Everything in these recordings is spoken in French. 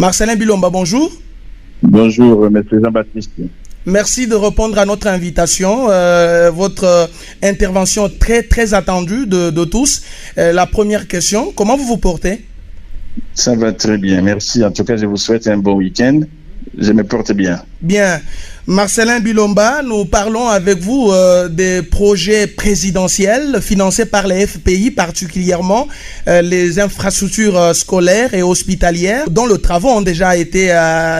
Marcelin Bilomba, bonjour. Bonjour, M. Jean-Baptiste. Merci de répondre à notre invitation. Votre intervention très attendue de tous. La première question, comment vous vous portez? Ça va très bien, merci. En tout cas, je vous souhaite un bon week-end. Je me porte bien. Bien. Marcelin Bilomba, nous parlons avec vous des projets présidentiels financés par les FPI, particulièrement les infrastructures scolaires et hospitalières, dont les travaux ont déjà été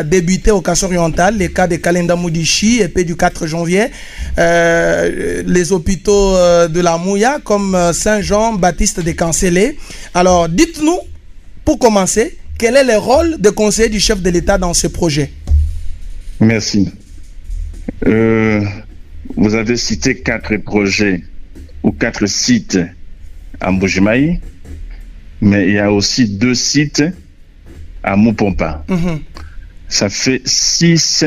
débutés au Casse-Oriental, les cas de Kalenda Moudichi et puis du 4 janvier, les hôpitaux de la Mouya comme Saint-Jean-Baptiste de Cancellé. Alors, dites-nous, pour commencer, quel est le rôle de conseiller du chef de l'État dans ce projet? Merci. Vous avez cité 4 projets ou 4 sites à Mbujimayi, mais il y a aussi 2 sites à Mupompa. Ça fait 6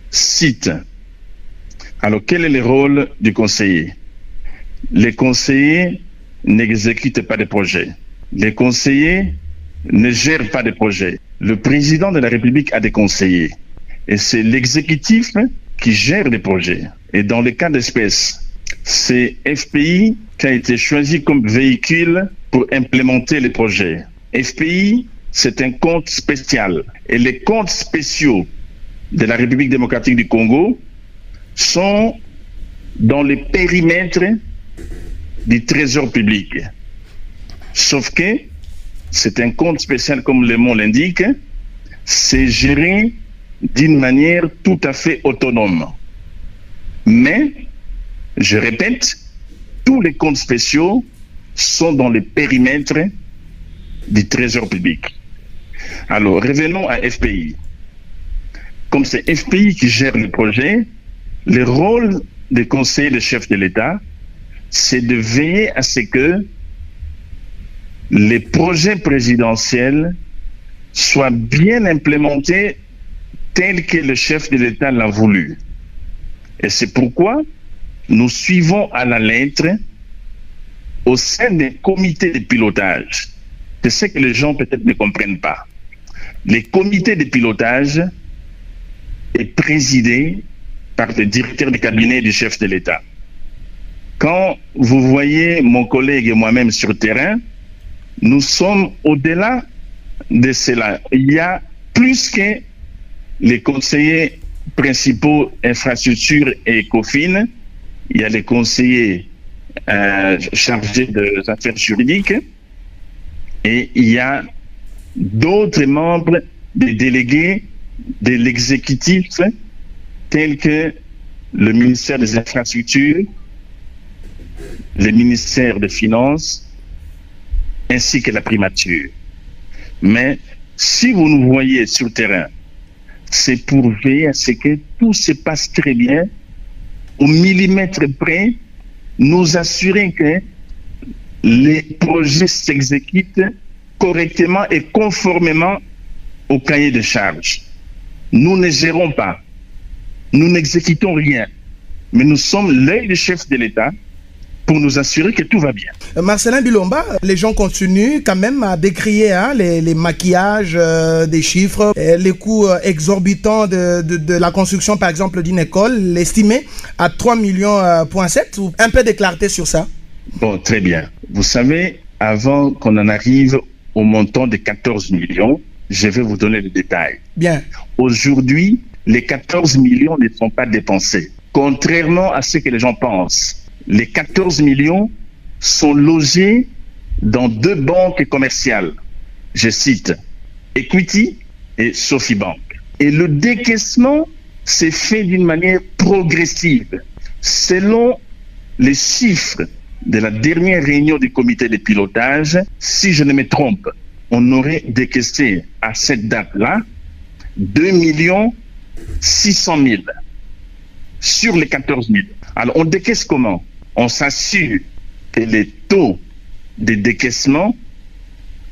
sites. Alors, quel est le rôle du conseiller? Les conseillers n'exécutent pas de projets. Les conseillers ne gèrent pas de projets. Le président de la République a des conseillers. Et c'est l'exécutif qui gère les projets. Et dans le cas d'espèce, c'est FPI qui a été choisi comme véhicule pour implémenter les projets. FPI, c'est un compte spécial. Et les comptes spéciaux de la République démocratique du Congo sont dans le périmètre du trésor public. Sauf que c'est un compte spécial, comme le mot l'indique, c'est géré d'une manière tout à fait autonome. Mais, je répète, tous les comptes spéciaux sont dans le périmètre du trésor public. Alors, revenons à FPI. Comme c'est FPI qui gère le projet, le rôle des conseillers de chef de l'État, c'est de veiller à ce que les projets présidentiels soient bien implémentés tel que le chef de l'État l'a voulu. Et c'est pourquoi nous suivons à la lettre au sein des comités de pilotage. C'est ce que les gens peut-être ne comprennent pas. Les comités de pilotage est présidé par le directeur de cabinet du chef de l'État. Quand vous voyez mon collègue et moi-même sur le terrain, nous sommes au-delà de cela. Il y a plus que les conseillers principaux infrastructures et ECOFIN, il y a les conseillers chargés des affaires juridiques et il y a d'autres membres des délégués de l'exécutif tels que le ministère des Infrastructures, le ministère des Finances ainsi que la primature. Mais si vous nous voyez sur le terrain, c'est pour veiller à ce que tout se passe très bien, au millimètre près, nous assurer que les projets s'exécutent correctement et conformément au cahier de charges. Nous ne gérons pas, nous n'exécutons rien, mais nous sommes l'œil du chef de l'État pour nous assurer que tout va bien. Marcelin Bilomba, les gens continuent quand même à décrier les maquillages des chiffres, les coûts exorbitants de la construction, par exemple, d'une école, estimé à 3,7 millions. Un peu de clarté sur ça. Bon, très bien. Vous savez, avant qu'on en arrive au montant de 14 millions, je vais vous donner le détail. Bien. Aujourd'hui, les 14 millions ne sont pas dépensés. Contrairement à ce que les gens pensent. Les 14 millions sont logés dans 2 banques commerciales. Je cite Equity et Sofibank. Et le décaissement s'est fait d'une manière progressive. Selon les chiffres de la dernière réunion du comité de pilotage, si je ne me trompe, on aurait décaissé à cette date-là 2 600 000 sur les 14 000. Alors on décaisse comment? On s'assure que les taux de décaissement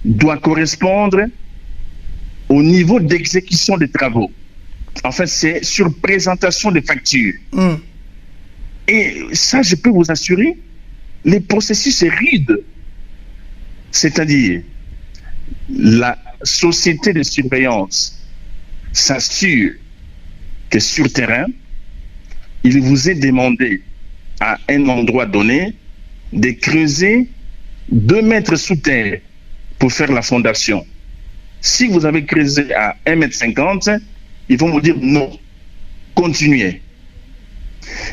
doivent correspondre au niveau d'exécution des travaux. En fait, c'est sur présentation des factures. Et ça, je peux vous assurer, le processus est rude. C'est-à-dire, la société de surveillance s'assure que sur terrain, il vous est demandé à un endroit donné de creuser 2 mètres sous terre pour faire la fondation. Si vous avez creusé à 1,50 m, ils vont vous dire non, continuez.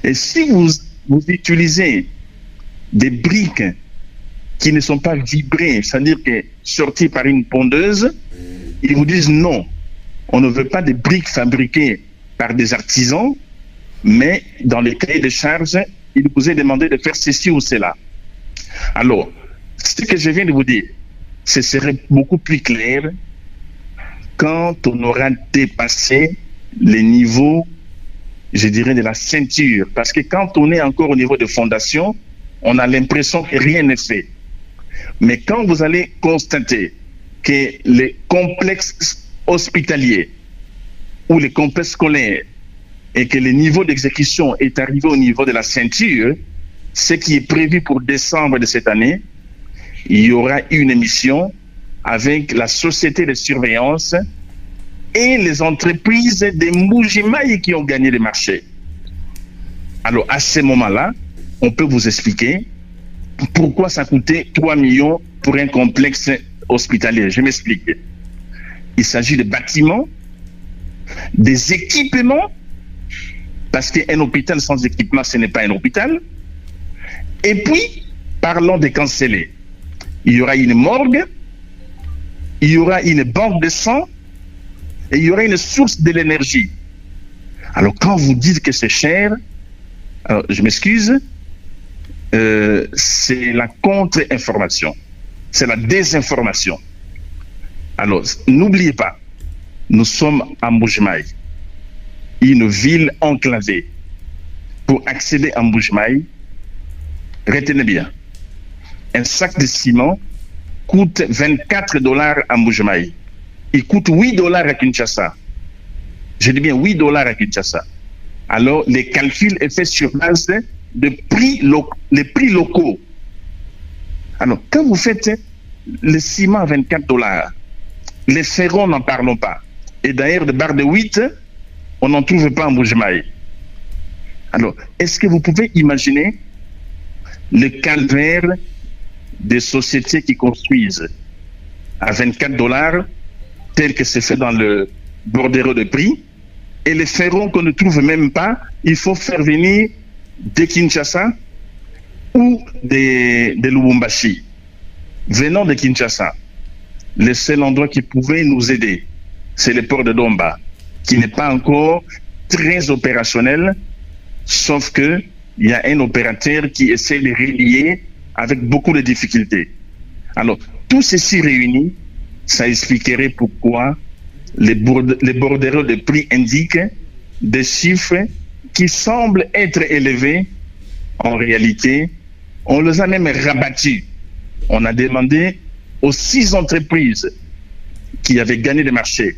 Et si vous utilisez des briques qui ne sont pas vibrées, c'est-à-dire que sorties par une pondeuse, ils vous disent non, on ne veut pas des briques fabriquées par des artisans, mais dans les cahiers de charges, il vous est demandé de faire ceci ou cela. Alors, ce que je viens de vous dire, ce serait beaucoup plus clair quand on aura dépassé les niveaux, je dirais, de la ceinture. Parce que quand on est encore au niveau de fondation, on a l'impression que rien n'est fait. Mais quand vous allez constater que les complexes hospitaliers ou les complexes scolaires et que le niveau d'exécution est arrivé au niveau de la ceinture, ce qui est prévu pour décembre de cette année, il y aura une émission avec la société de surveillance et les entreprises de Mbuji-Mayi qui ont gagné les marchés. Alors, à ce moment-là, on peut vous expliquer pourquoi ça coûtait 3 millions pour un complexe hospitalier. Je m'explique. Il s'agit de bâtiments, des équipements, parce qu'un hôpital sans équipement, ce n'est pas un hôpital. Et puis, parlons des cancellés. Il y aura une morgue, il y aura une banque de sang, et il y aura une source de l'énergie. Alors, quand vous dites que c'est cher, alors, je m'excuse, c'est la contre-information, c'est la désinformation. Alors, n'oubliez pas, nous sommes à Mbuji-Mayi, une ville enclavée. Pour accéder à Mbuji-Mayi, retenez bien, un sac de ciment coûte 24 $ à Mbuji-Mayi. Il coûte 8 $ à Kinshasa. Je dis bien 8 $ à Kinshasa. Alors, les calculs est fait sur base de les prix locaux. Alors, quand vous faites le ciment à 24 $, les ferrons, n'en parlons pas. Et d'ailleurs, des barres de 8, on n'en trouve pas en Mbuji-Mayi. Alors, est-ce que vous pouvez imaginer le calvaire des sociétés qui construisent à 24 $, tel que c'est fait dans le bordereau de prix, et les ferrons qu'on ne trouve même pas, il faut faire venir de Kinshasa ou de Lubumbashi. Venant de Kinshasa, le seul endroit qui pouvait nous aider, c'est le port de Domba, qui n'est pas encore très opérationnel, sauf que il y a un opérateur qui essaie de relier avec beaucoup de difficultés. Alors, tout ceci réuni, ça expliquerait pourquoi les bordereaux de prix indiquent des chiffres qui semblent être élevés. En réalité, on les a même rabattus. On a demandé aux 6 entreprises qui avaient gagné le marché.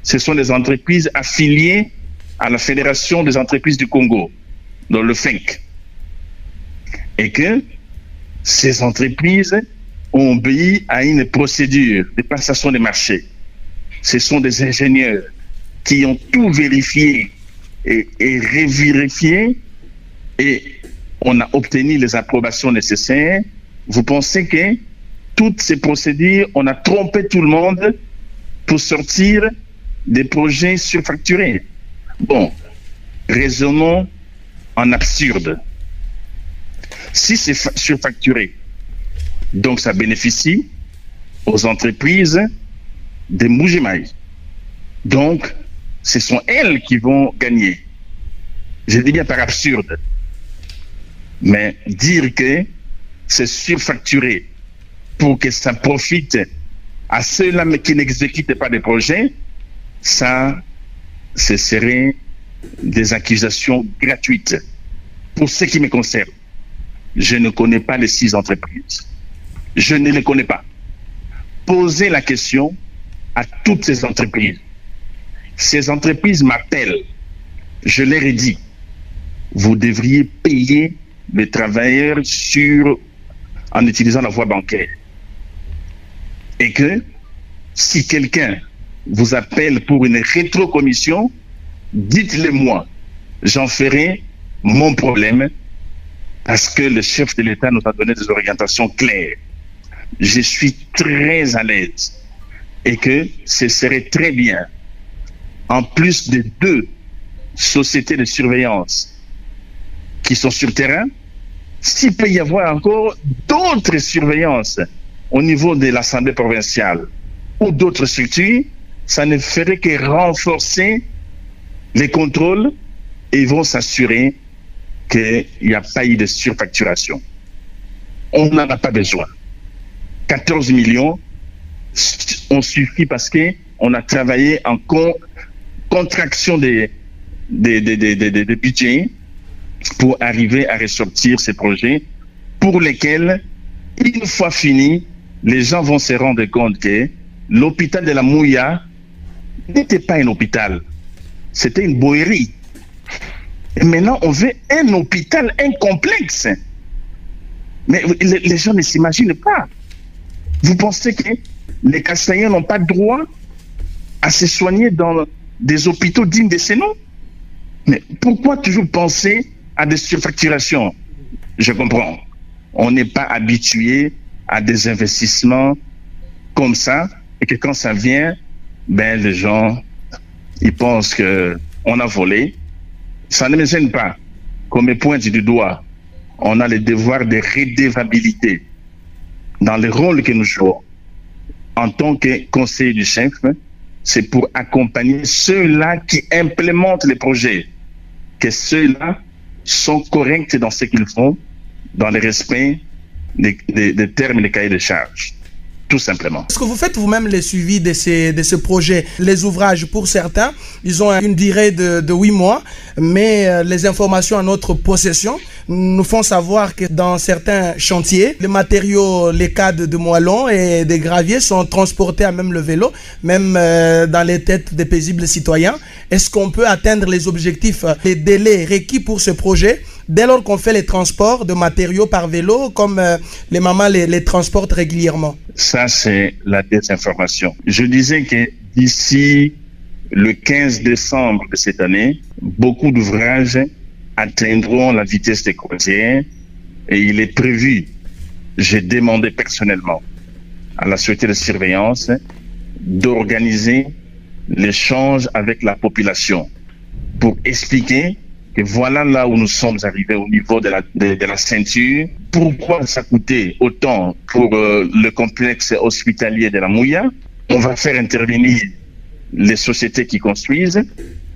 Ce sont des entreprises affiliées à la Fédération des entreprises du Congo, dans le FENC. Et que ces entreprises ont obéi à une procédure de passation des marchés. Ce sont des ingénieurs qui ont tout vérifié et revérifié, et on a obtenu les approbations nécessaires. Vous pensez que toutes ces procédures, on a trompé tout le monde pour sortir des projets surfacturés? Bon, raisonnons en absurde. Si c'est surfacturé, donc ça bénéficie aux entreprises de Mbuji-Mayi. Donc, ce sont elles qui vont gagner. Je dis bien par absurde. Mais dire que c'est surfacturé pour que ça profite à ceux-là qui n'exécutent pas des projets, ça, ce serait des accusations gratuites. Pour ce qui me concerne, je ne connais pas les 6 entreprises. Je ne les connais pas. Posez la question à toutes ces entreprises. Ces entreprises m'appellent. Je leur ai dit, vous devriez payer les travailleurs en utilisant la voie bancaire. Et que Si quelqu'un vous appelle pour une rétrocommission, dites-le moi. J'en ferai mon problème parce que le chef de l'État nous a donné des orientations claires. Je suis très à l'aise et que ce serait très bien, en plus de 2 sociétés de surveillance qui sont sur le terrain, s'il peut y avoir encore d'autres surveillances au niveau de l'Assemblée provinciale ou d'autres structures, ça ne ferait que renforcer les contrôles et vont s'assurer qu'il n'y a pas eu de surfacturation. On n'en a pas besoin. 14 millions, on suffit parce qu'on a travaillé en contraction des budgets pour arriver à ressortir ces projets pour lesquels, une fois fini, les gens vont se rendre compte que l'hôpital de la Mouya n'était pas un hôpital, c'était une boerie. Et maintenant, on veut un hôpital, un complexe. Mais les gens ne s'imaginent pas. Vous pensez que les Casaïens n'ont pas droit à se soigner dans des hôpitaux dignes de ces noms? Mais pourquoi toujours penser à des surfacturations? Je comprends. On n'est pas habitué à des investissements comme ça et que quand ça vient, ben les gens, ils pensent qu'on a volé. Ça ne me gêne pas. Qu'on me pointe du doigt. On a le devoir de redevabilité dans le rôle que nous jouons. En tant que conseiller du chef, c'est pour accompagner ceux-là qui implémentent les projets. Que ceux-là sont corrects dans ce qu'ils font, dans le respect des termes et des cahiers de charges. Tout simplement. Est-ce que vous faites vous-même le suivi de ce projet? Les ouvrages, pour certains, ils ont une durée de 8 mois, mais les informations à notre possession nous font savoir que dans certains chantiers, les matériaux, les cadres de moellons et des graviers sont transportés à même le vélo, même dans les têtes des paisibles citoyens. Est-ce qu'on peut atteindre les objectifs, les délais requis pour ce projet dès lors qu'on fait les transports de matériaux par vélo, comme les mamans les transportent régulièrement? Ça, c'est la désinformation. Je disais que d'ici le 15 décembre de cette année, beaucoup d'ouvrages atteindront la vitesse des croisières et il est prévu, j'ai demandé personnellement à la société de surveillance d'organiser l'échange avec la population pour expliquer que voilà là où nous sommes arrivés au niveau de la ceinture. Pourquoi ça coûtait autant pour le complexe hospitalier de la Mouya? On va faire intervenir les sociétés qui construisent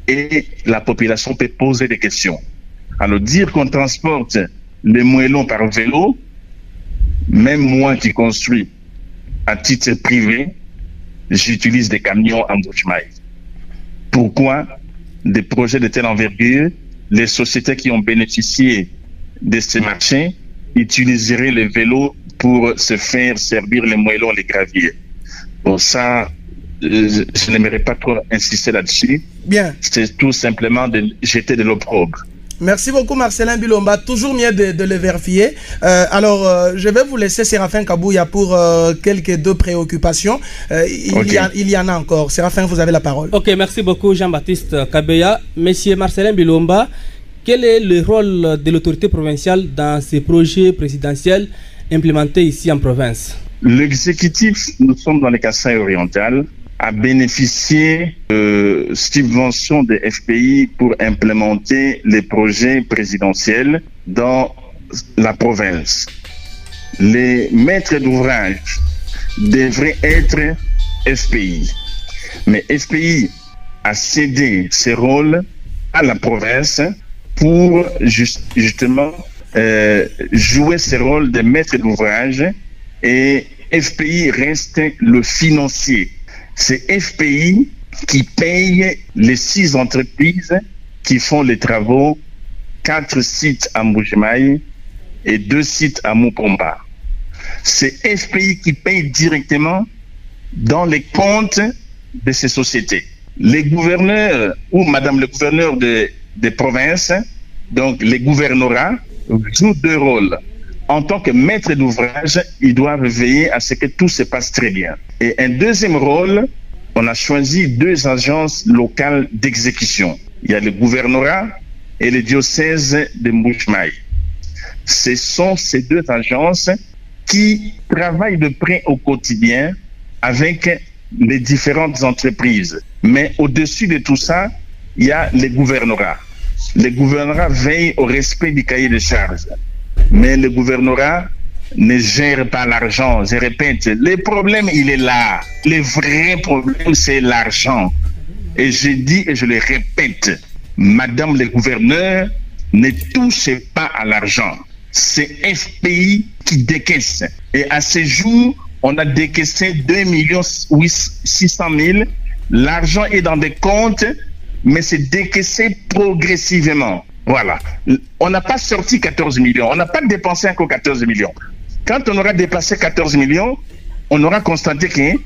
et la population peut poser des questions. Alors dire qu'on transporte les moellons par vélo, même moi qui construis à titre privé, j'utilise des camions en Mbuji-Mayi. Pourquoi des projets de telle envergure, les sociétés qui ont bénéficié de ces marchés utiliseraient les vélos pour se faire servir les moellons, les graviers? Bon, ça, je n'aimerais pas trop insister là-dessus. Bien. C'est tout simplement de jeter de l'opprobre. Merci beaucoup Marcelin Bilomba, toujours mieux de le vérifier. Je vais vous laisser Séraphin Kabouya pour quelques 2 préoccupations. Il y en a encore. Séraphin, vous avez la parole. Ok, merci beaucoup Jean-Baptiste Kabouya. Monsieur Marcelin Bilomba, quel est le rôle de l'autorité provinciale dans ces projets présidentiels implémentés ici en province? L'exécutif, nous sommes dans les Kasaï oriental, a bénéficié de subventions des FPI pour implémenter les projets présidentiels dans la province. Les maîtres d'ouvrage devraient être FPI. Mais FPI a cédé ses rôles à la province pour justement jouer ce rôle de maître d'ouvrage, et FPI reste le financier. C'est FPI qui paye les 6 entreprises qui font les travaux, 4 sites à Mbuji-Mayi et 2 sites à Mupomba. C'est FPI qui paye directement dans les comptes de ces sociétés. Les gouverneurs ou madame le gouverneur des provinces, donc les gouvernorats, jouent 2 rôles. en tant que maître d'ouvrage, il doit veiller à ce que tout se passe très bien. Et un deuxième rôle, on a choisi 2 agences locales d'exécution. Il y a le gouvernorat et le diocèse de Mbuji-Mayi. Ce sont ces 2 agences qui travaillent de près au quotidien avec les différentes entreprises. Mais au-dessus de tout ça, il y a les gouvernorats. Les gouvernorats veillent au respect du cahier de charges. Mais le gouvernorat ne gère pas l'argent. Je répète, le problème, il est là. Le vrai problème, c'est l'argent. Et je dis et je le répète, Madame le gouverneur, ne touchez pas à l'argent. C'est FPI qui décaisse. Et à ce jour, on a décaissé 2 600 000. L'argent est dans des comptes, mais c'est décaissé progressivement. Voilà. On n'a pas sorti 14 millions. On n'a pas dépensé encore 14 millions. Quand on aura dépassé 14 millions, on aura constaté que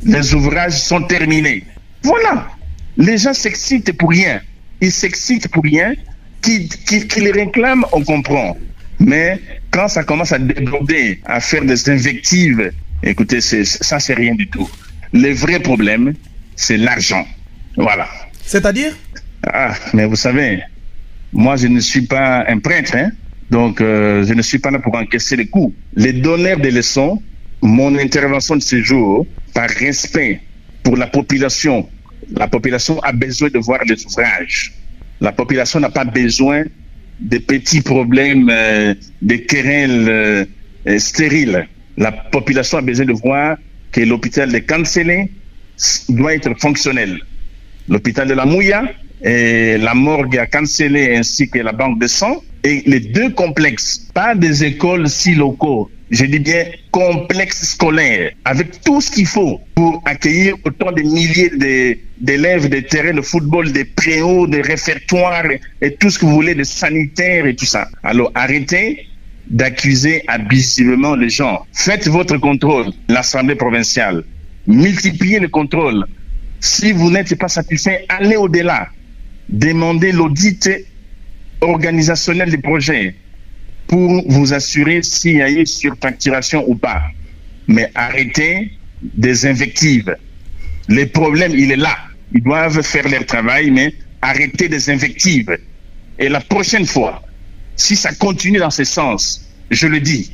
les ouvrages sont terminés. Voilà. Les gens s'excitent pour rien. Ils s'excitent pour rien. Qui les réclament, on comprend. Mais quand ça commence à déborder, à faire des invectives, écoutez, ça c'est rien du tout. Le vrai problème, c'est l'argent. Voilà. C'est-à-dire? Ah, mais vous savez, moi je ne suis pas un prêtre, hein? Donc je ne suis pas là pour encaisser les coups. Les donneurs de leçons, mon intervention de ce jour, par respect pour la population a besoin de voir les ouvrages. La population n'a pas besoin de petits problèmes, de querelles stériles. La population a besoin de voir que l'hôpital de Kanselé doit être fonctionnel. L'hôpital de la Mouya et la morgue à Kanselé ainsi que la banque de sang et les 2 complexes, pas des écoles si locaux, je dis bien complexes scolaires, avec tout ce qu'il faut pour accueillir autant de milliers d'élèves, des terrains de football, des préaux, des réfectoires et tout ce que vous voulez, des sanitaires et tout ça. Alors arrêtez d'accuser abusivement les gens. Faites votre contrôle, l'Assemblée provinciale. Multipliez le contrôle. Si vous n'êtes pas satisfait, allez au-delà. Demandez l'audit organisationnel des projets pour vous assurer s'il y a eu surfacturation ou pas. Mais arrêtez des invectives. Le problème, il est là. Ils doivent faire leur travail, mais arrêtez des invectives. Et la prochaine fois, si ça continue dans ce sens, je le dis,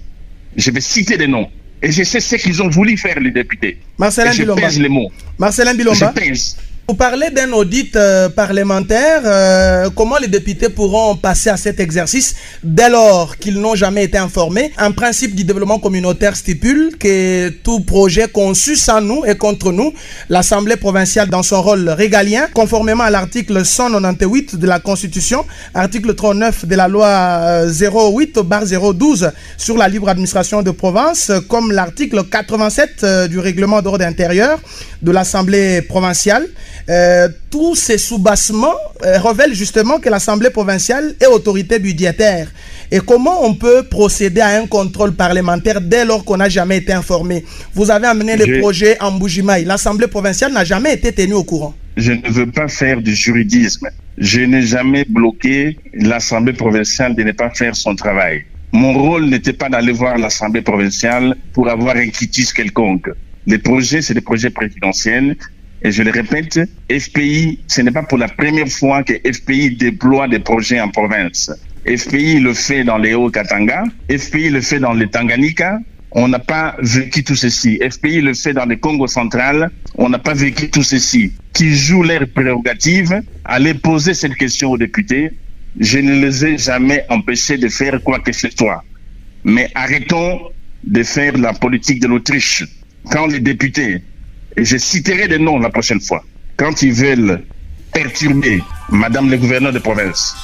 je vais citer des noms. Et je sais ce qu'ils ont voulu faire, les députés. Marcelin Bilomba. Je pèse les mots. Marcelin Bilomba. Je pèse. Vous parlez d'un audit parlementaire. Comment les députés pourront passer à cet exercice dès lors qu'ils n'ont jamais été informés? Un principe du développement communautaire stipule que tout projet conçu sans nous et contre nous, l'Assemblée provinciale dans son rôle régalien, conformément à l'article 198 de la Constitution, article 39 de la loi 08/012 sur la libre administration de province, comme l'article 87 du règlement d'ordre intérieur de l'Assemblée provinciale. Tous ces soubassements révèlent justement que l'Assemblée provinciale est autorité budgétaire. Et comment on peut procéder à un contrôle parlementaire dès lors qu'on n'a jamais été informé? Vous avez amené les projets en Mbuji-Mayi. L'Assemblée provinciale n'a jamais été tenue au courant. Je ne veux pas faire du juridisme. Je n'ai jamais bloqué l'Assemblée provinciale de ne pas faire son travail. Mon rôle n'était pas d'aller voir l'Assemblée provinciale pour avoir un quitus quelconque. Les projets, c'est des projets présidentiels. Et je le répète, FPI, ce n'est pas pour la première fois que FPI déploie des projets en province. FPI le fait dans les Hauts-Katanga, FPI le fait dans les Tanganyika, on n'a pas vécu tout ceci. FPI le fait dans le Congo central, on n'a pas vécu tout ceci. Qui jouent leurs prérogatives, allez poser cette question aux députés. Je ne les ai jamais empêchés de faire quoi que ce soit. Mais arrêtons de faire la politique de l'Autriche. Quand les députés, et je citerai des noms la prochaine fois, quand ils veulent perturber Madame le gouverneur de province,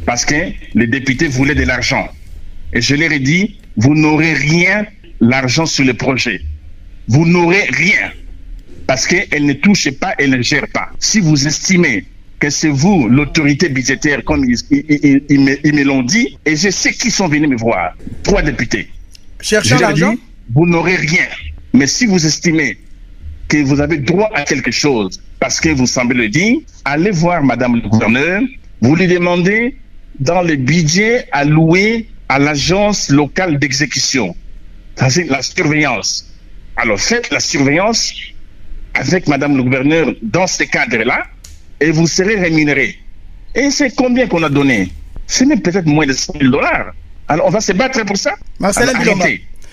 parce que les députés voulaient de l'argent. Et je leur ai dit, vous n'aurez rien, l'argent sur le projet. Vous n'aurez rien. Parce qu'elle ne touche pas, elle ne gère pas. Si vous estimez que c'est vous, l'autorité budgétaire, comme ils me l'ont dit, et je sais qui sont venus me voir, 3 députés. Cherchant l'argent, vous n'aurez rien. Mais si vous estimez que vous avez droit à quelque chose, parce que vous semblez le dire, allez voir Madame le gouverneur, vous lui demandez dans le budget alloué à l'agence locale d'exécution, c'est la surveillance. Alors faites la surveillance avec Madame le gouverneur dans ces cadres-là et vous serez rémunéré. Et c'est combien qu'on a donné? C'est même peut-être moins de $100 000. Alors on va se battre pour ça? Marcelin Bilomba.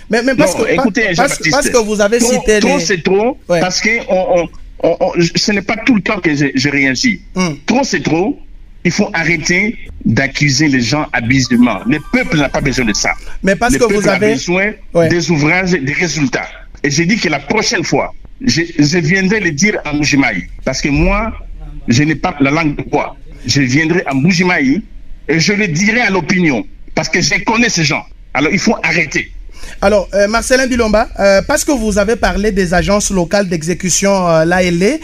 Mais parce, non, que, écoutez, parce que vous avez cité trop, c'est trop, ouais. Parce que ce n'est pas tout le temps que je réagis. Trop, c'est trop. Il faut arrêter d'accuser les gens abusivement. Le peuple n'a pas besoin de ça. Mais parce que vous avez besoin des ouvrages, des résultats. Et j'ai dit que la prochaine fois, je viendrai le dire à Mbuji-Mayi. Parce que moi, je n'ai pas la langue de bois. Je viendrai à Mbuji-Mayi et je le dirai à l'opinion. Parce que je connais ces gens. Alors, il faut arrêter. Alors, Marcelin Bilomba, parce que vous avez parlé des agences locales d'exécution, l'ALE,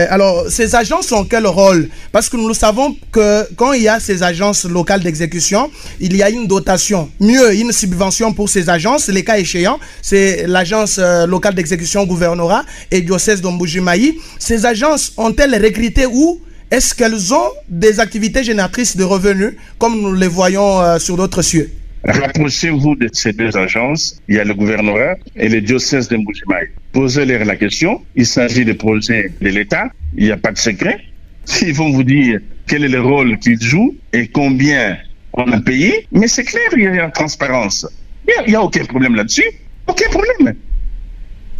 alors, ces agences ont quel rôle? Parce que nous savons que quand il y a ces agences locales d'exécution, il y a une dotation, mieux, une subvention pour ces agences. Les cas échéants, c'est l'agence locale d'exécution gouvernorat et diocèse de Mbuji-Mayi. Ces agences ont-elles recruté où? Est-ce qu'elles ont des activités génératrices de revenus, comme nous les voyons sur d'autres cieux? Rapprochez-vous de ces deux agences. Il y a le gouvernorat et le diocèse de Mbuji-Mayi. Posez-leur la question. Il s'agit de projets de l'État. Il n'y a pas de secret. Ils vont vous dire quel est le rôle qu'ils jouent et combien on a payé. Mais c'est clair, il y a la transparence. Il n'y a aucun problème là-dessus. Aucun problème.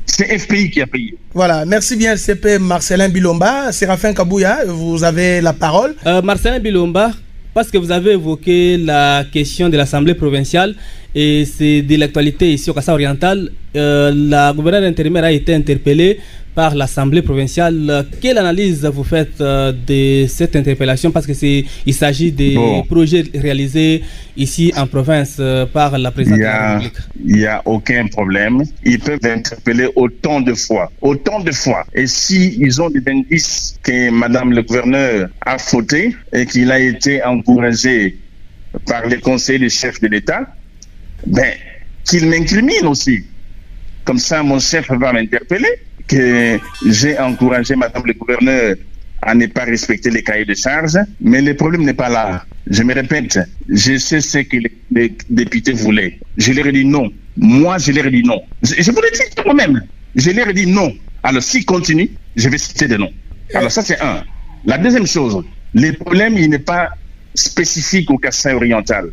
C'est FPI qui a payé. Voilà, merci bien CP Marcelin Bilomba. Séraphin Kabouya, vous avez la parole. Marcelin Bilomba, parce que vous avez évoqué la question de l'Assemblée provinciale et c'est de l'actualité ici au Kasaï oriental. La gouverneure intérimaire a été interpellée par l'Assemblée provinciale. Quelle analyse vous faites de cette interpellation? Parce qu'il s'agit des projets réalisés ici en province par la présidente de la République. Il n'y a aucun problème. Ils peuvent interpeller autant de fois. Autant de fois. Et s'ils ont des indices que Madame le gouverneur a fauté et qu'il a été encouragé par les conseils des chefs de l'État, ben, qu'ils m'incriminent aussi. Comme ça, mon chef va m'interpeller que j'ai encouragé Madame le gouverneur à ne pas respecter les cahiers de charges. Mais le problème n'est pas là. Je me répète, je sais ce que les députés voulaient. Je leur ai dit non. Moi, je leur ai dit non. Je vous le dis moi-même. Je leur ai dit non. Alors, s'ils continuent, je vais citer des noms. Alors, ça, c'est un. La deuxième chose, le problème, il n'est pas spécifique au Kasaï oriental.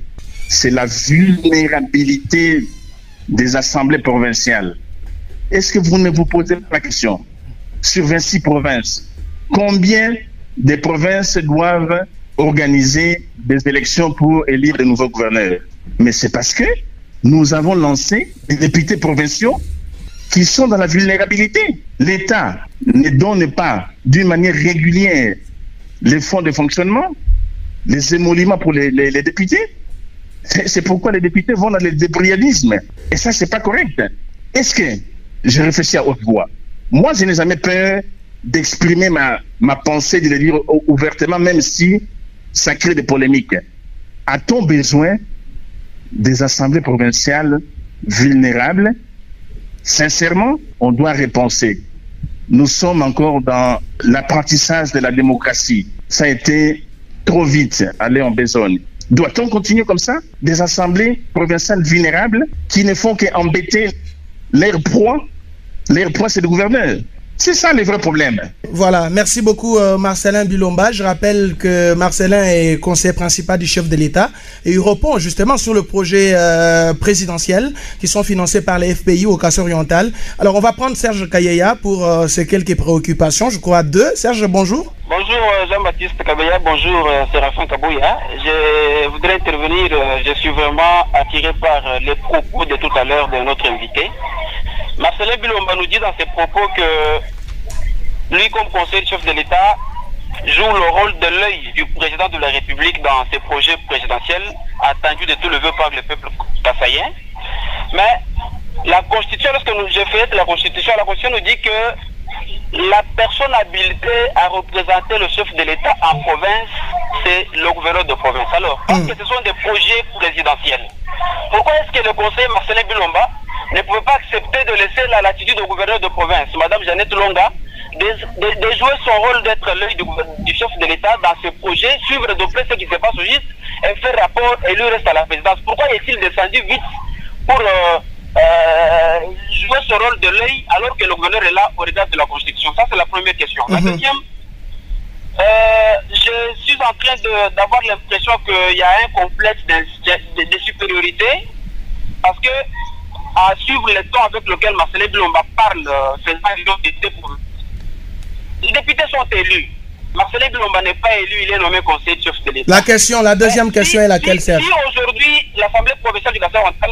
C'est la vulnérabilité des assemblées provinciales. Est-ce que vous ne vous posez pas la question? Sur 26 provinces, combien de provinces doivent organiser des élections pour élire de nouveaux gouverneurs? Mais c'est parce que nous avons lancé des députés provinciaux qui sont dans la vulnérabilité. L'État ne donne pas d'une manière régulière les fonds de fonctionnement, les émoluments pour les députés. C'est pourquoi les députés vont dans le débrouillardisme. Et ça, c'est pas correct. Est-ce que je réfléchis à haute voix? Moi, je n'ai jamais peur d'exprimer ma pensée, de le dire ouvertement, même si ça crée des polémiques. A-t-on besoin des assemblées provinciales vulnérables? Sincèrement, on doit repenser. Nous sommes encore dans l'apprentissage de la démocratie. Ça a été trop vite, aller en besogne. Doit-on continuer comme ça? Des assemblées provinciales vulnérables qui ne font qu'embêter leur proie? Leur proie, c'est le gouverneur. C'est ça le vrai problème. Voilà, merci beaucoup Marcelin Bilomba. Je rappelle que Marcelin est conseiller principal du chef de l'État et il répond justement sur le projet présidentiel qui sont financés par les FPI au Kasaï oriental. Alors on va prendre Serge Kayeya pour ces quelques préoccupations, je crois deux. Serge, bonjour. Bonjour Jean-Baptiste Kabeya, bonjour Séraphin Kabouya. Je voudrais intervenir, je suis vraiment attiré par les propos de tout à l'heure de notre invité. Marcelin Bilomba nous dit dans ses propos que lui, comme conseiller chef de l'État, joue le rôle de l'œil du président de la République dans ses projets présidentiels attendus de tout le vœu par le peuple kassaïen. Mais la Constitution, lorsque j'ai fait la Constitution nous dit que la personne habilitée à représenter le chef de l'État en province, c'est le gouverneur de province. Alors, parce que ce sont des projets présidentiels, pourquoi est-ce que le conseiller Marcelin Bilomba ne pouvait pas accepter de laisser la latitude au gouverneur de province, Madame Jeannette Longa, de jouer son rôle d'être l'œil du chef de l'État dans ce projet, suivre de près ce qui se passe au GIS et fait rapport et lui reste à la présidence. Pourquoi est-il descendu vite pour jouer ce rôle de l'œil alors que le gouverneur est là au regard de la Constitution? Ça, c'est la première question. La deuxième, je suis en train d'avoir l'impression qu'il y a un complexe de supériorité parce que à suivre le ton avec lequel Marcellin Bilomba parle, faisant l'identité pour... Les députés sont élus. Marcellin Bilomba n'est pas élu, il est nommé conseiller de chef de l'État. La deuxième question est laquelle, Serge? Si aujourd'hui l'Assemblée provinciale du Kasaï-Oriental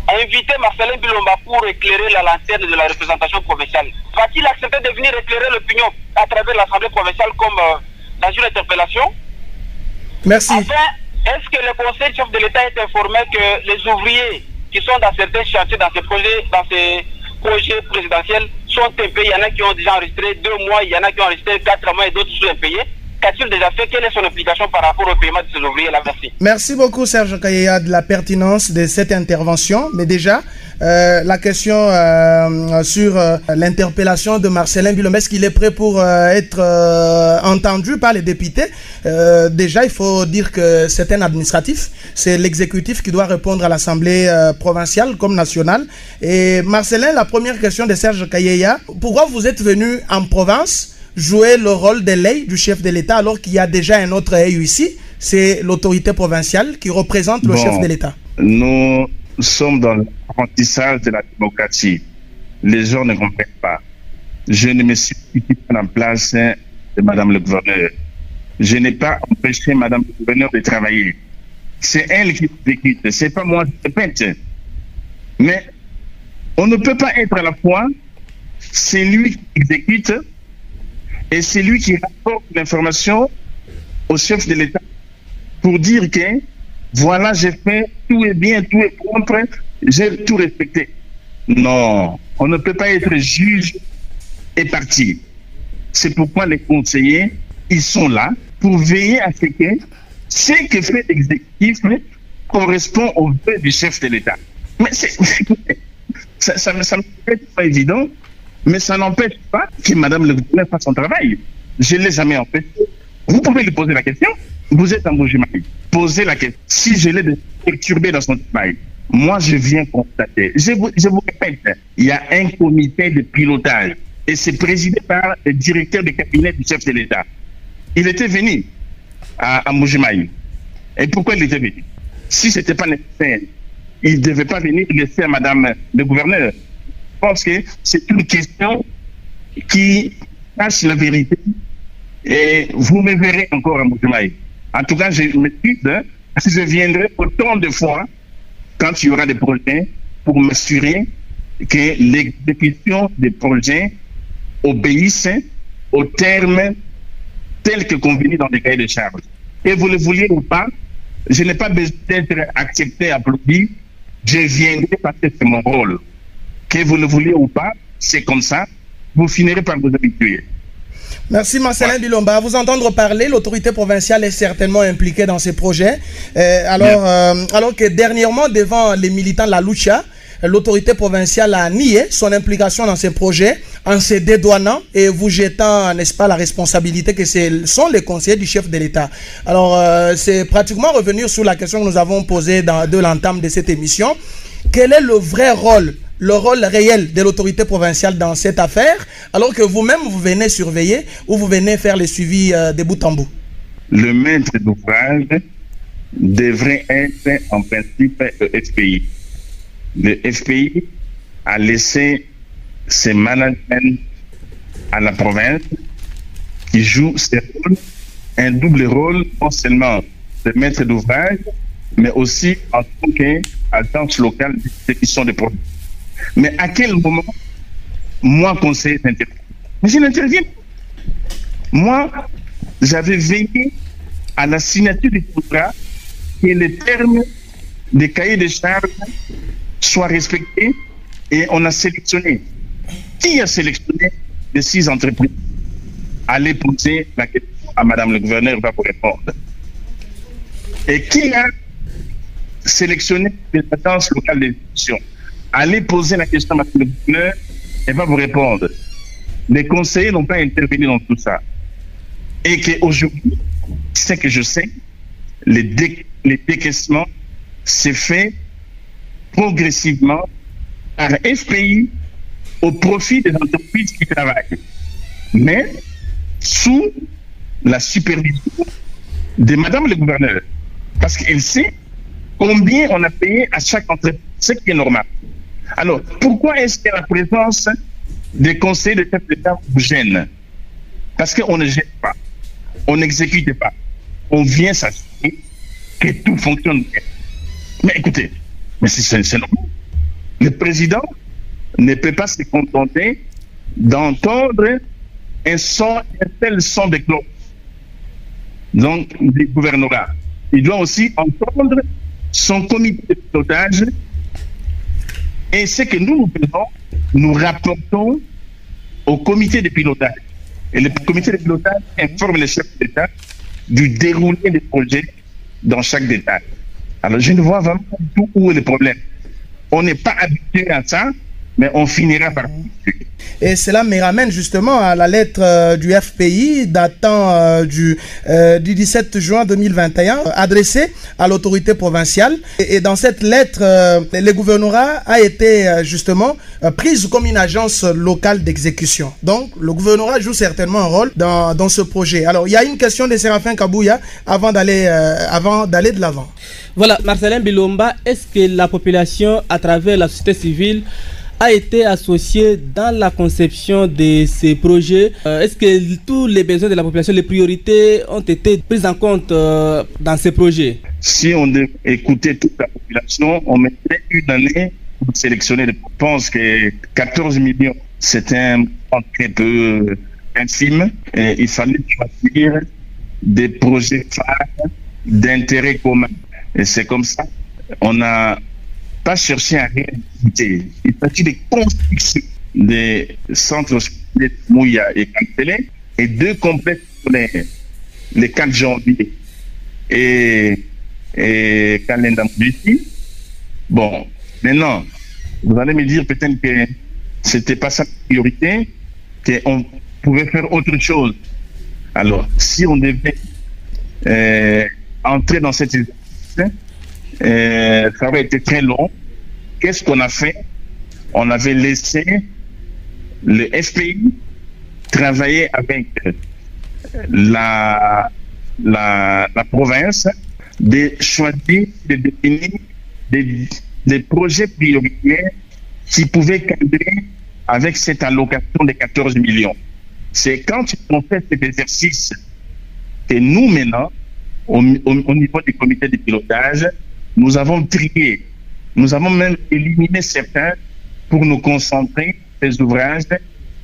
a invité Marcellin Bilomba pour éclairer la lanterne de la représentation provinciale, va-t-il accepter de venir éclairer l'opinion à travers l'Assemblée provinciale comme dans une interpellation? Merci. Enfin, est-ce que le conseil de chef de l'État est informé que les ouvriers qui sont dans certains chantiers, dans ces projets présidentiels, sont impayés? Il y en a qui ont déjà enregistré 2 mois, il y en a qui ont enregistré 4 mois et d'autres sont impayés. Qu'a-t-il déjà fait? Quelle est son implication par rapport au paiement de ces ouvriers-là? Merci. Merci beaucoup, Serge Kayeya, de la pertinence de cette intervention. Mais déjà, la question sur l'interpellation de Marcellin Bilomba, est-ce qu'il est prêt pour être entendu par les députés? Déjà, il faut dire que c'est un administratif. C'est l'exécutif qui doit répondre à l'Assemblée provinciale comme nationale. Et Marcellin, la première question de Serge Kayeya, pourquoi vous êtes venu en province jouer le rôle de l'œil du chef de l'État alors qu'il y a déjà un autre œil ici, c'est l'autorité provinciale qui représente le chef de l'État? Nous sommes dans l'apprentissage de la démocratie. Les gens ne comprennent pas. Je ne me suis pas en place de Madame le gouverneur. Je n'ai pas empêché Madame le gouverneur de travailler. C'est elle qui exécute, c'est pas moi qui répète. Mais on ne peut pas être à la fois, c'est lui qui exécute et c'est lui qui rapporte l'information au chef de l'État pour dire que voilà, j'ai fait, tout est bien, tout est propre, j'ai tout respecté. Non, on ne peut pas être juge et parti. C'est pourquoi les conseillers, ils sont là pour veiller à ce que ce que fait l'exécutif correspond au vœu du chef de l'État. Mais ça me paraît pas évident. Mais ça n'empêche pas que Madame le gouverneur fasse son travail. Je ne l'ai jamais empêché. Vous pouvez lui poser la question. Vous êtes en Mbuji-Mayi. Posez la question. Si je l'ai perturbé dans son travail, moi je viens constater. Je vous répète, il y a un comité de pilotage et c'est présidé par le directeur de cabinet du chef de l'État. Il était venu à Mbuji-Mayi. Et pourquoi il était venu? Si ce n'était pas nécessaire, il ne devait pas venir laisser à Madame le gouverneur. Je pense que c'est une question qui cache la vérité et vous me verrez encore à Mbuji-Mayi. En tout cas, je m'excuse, je viendrai autant de fois quand il y aura des projets pour m'assurer que l'exécution des projets obéissent aux termes tels que convenus dans les cahiers de charges. Et vous le vouliez ou pas, je n'ai pas besoin d'être accepté, applaudi, je viendrai parce que c'est mon rôle. Que vous le vouliez ou pas, c'est comme ça, vous finirez par vous habituer. Merci Marcellin Bilomba. À vous entendre parler, l'autorité provinciale est certainement impliquée dans ces projets. Alors que dernièrement, devant les militants de la Lucha, l'autorité provinciale a nié son implication dans ces projets en se dédouanant et vous jetant, n'est-ce pas, la responsabilité que ce sont les conseillers du chef de l'État. Alors, c'est pratiquement revenir sur la question que nous avons posée de l'entame de cette émission. Quel est le vrai rôle, le rôle réel de l'autorité provinciale dans cette affaire, alors que vous-même, vous venez surveiller ou vous venez faire le suivi de bout en bout? Le maître d'ouvrage devrait être en principe le FPI. Le FPI a laissé ses management à la province qui joue un double rôle, non seulement de maître d'ouvrage, mais aussi en tant qu'agence locale d'exécution des projets. Mais à quel moment, moi, conseiller, j'interviens? Mais je n'interviens pas. Moi, j'avais veillé à la signature du contrat que les termes des cahiers de charges soient respectés et on a sélectionné. Qui a sélectionné les 6 entreprises? Allez poser la question à Madame le gouverneur, va vous répondre. Et qui a sélectionné les agences locales d'exécution? Allez poser la question à Madame le gouverneur, elle va vous répondre. Les conseillers n'ont pas intervenu dans tout ça. Et qu'aujourd'hui, c'est que je sais, les décaissements s'est fait progressivement par FPI au profit des entreprises qui travaillent, mais sous la supervision de Madame le gouverneur, parce qu'elle sait combien on a payé à chaque entreprise, ce qui est normal. Alors, pourquoi est-ce que la présence des conseils de chef d'État vous gêne? Parce qu'on ne gêne pas, on n'exécute pas, on vient s'assurer que tout fonctionne bien. Mais écoutez, mais c'est normal. Le président ne peut pas se contenter d'entendre un tel son de cloche, donc du gouvernorat. Il doit aussi entendre son comité de pilotage, et ce que nous faisons, nous rapportons au comité de pilotage. Et le comité de pilotage informe les chefs d'État du déroulé des projets dans chaque détail. Alors je ne vois vraiment pas du tout où est le problème. On n'est pas habitué à ça, mais on finira par... Et cela me ramène justement à la lettre du FPI datant du 17 juin 2021 adressée à l'autorité provinciale. Et dans cette lettre, le gouvernorat a été justement prise comme une agence locale d'exécution. Donc le gouvernorat joue certainement un rôle dans ce projet. Alors il y a une question de Séraphin Kabouya avant d'aller de l'avant. Voilà, Marcelin Bilomba, est-ce que la population à travers la société civile a été associé dans la conception de ces projets? Est-ce que tous les besoins de la population, les priorités ont été prises en compte dans ces projets? Si on écoutait toute la population, on mettrait une année pour sélectionner. Je pense que 14 millions, c'est un très peu infime. Et il fallait choisir des projets phares d'intérêt commun. Et c'est comme ça. On n'a pas chercher à réalité. Il s'agit de construction des centres de Mouya et Kantele et deux complexes scolaires, le 4 janvier et Kalenda Mouditi. Bon, maintenant, vous allez me dire peut-être que c'était pas sa priorité, qu'on pouvait faire autre chose. Alors, si on devait entrer dans cette exercice, ça aurait été très long. Qu'est-ce qu'on a fait? On avait laissé le FPI travailler avec la province, de choisir, de définir des projets prioritaires qui pouvaient cadrer avec cette allocation de 14 millions. C'est quand on fait cet exercice que nous, maintenant, au niveau du comité de pilotage, nous avons trié. Nous avons même éliminé certains pour nous concentrer ces ouvrages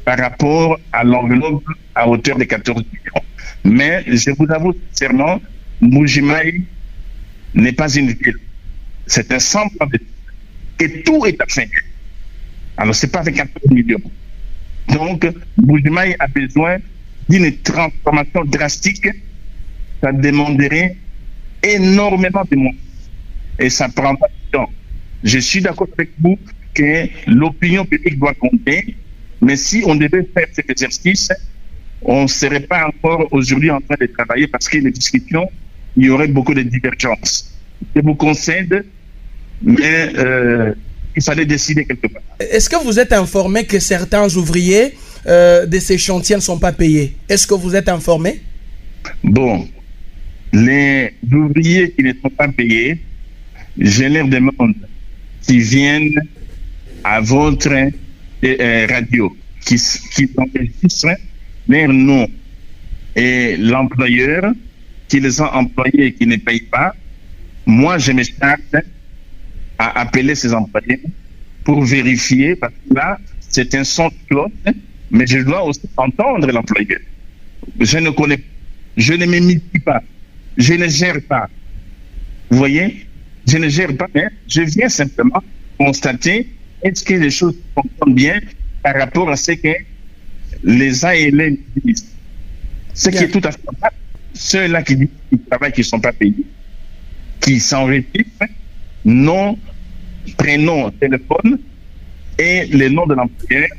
par rapport à l'enveloppe à hauteur de 14 millions. Mais je vous avoue sincèrement, Mbuji-Mayi n'est pas une ville. C'est un centre de et tout est à faire. Alors, ce n'est pas avec 14 millions. Donc, Mbuji-Mayi a besoin d'une transformation drastique. Ça demanderait énormément de monde. Et ça prend pas de temps. Je suis d'accord avec vous que l'opinion publique doit compter, mais si on devait faire cet exercice, on ne serait pas encore aujourd'hui en train de travailler parce que les discussions, il y aurait beaucoup de divergences. Je vous concède, mais il fallait décider quelque part. Est-ce que vous êtes informé que certains ouvriers de ces chantiers ne sont pas payés? Est-ce que vous êtes informé? Bon, les ouvriers qui ne sont pas payés, je leur demande qui viennent à votre radio, qui enregistrent leur nom et l'employeur qui les a employés et qui ne paye pas. Moi, je me charge à appeler ces employés pour vérifier, parce que là, c'est un son de cloche, mais je dois aussi entendre l'employeur. Je ne connais pas, je ne m'immisce pas, je ne gère pas. Vous voyez? Je ne gère pas, mais je viens simplement constater est-ce que les choses fonctionnent bien par rapport à ce que les ALM disent. Ce qui est tout à fait normal. Ceux-là qui disent qu'ils travaillent, qui ne sont pas payés, qui s'enregistrent, nom, prénom, téléphone et le nom de l'employeur,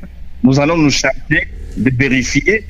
nous allons nous charger de vérifier.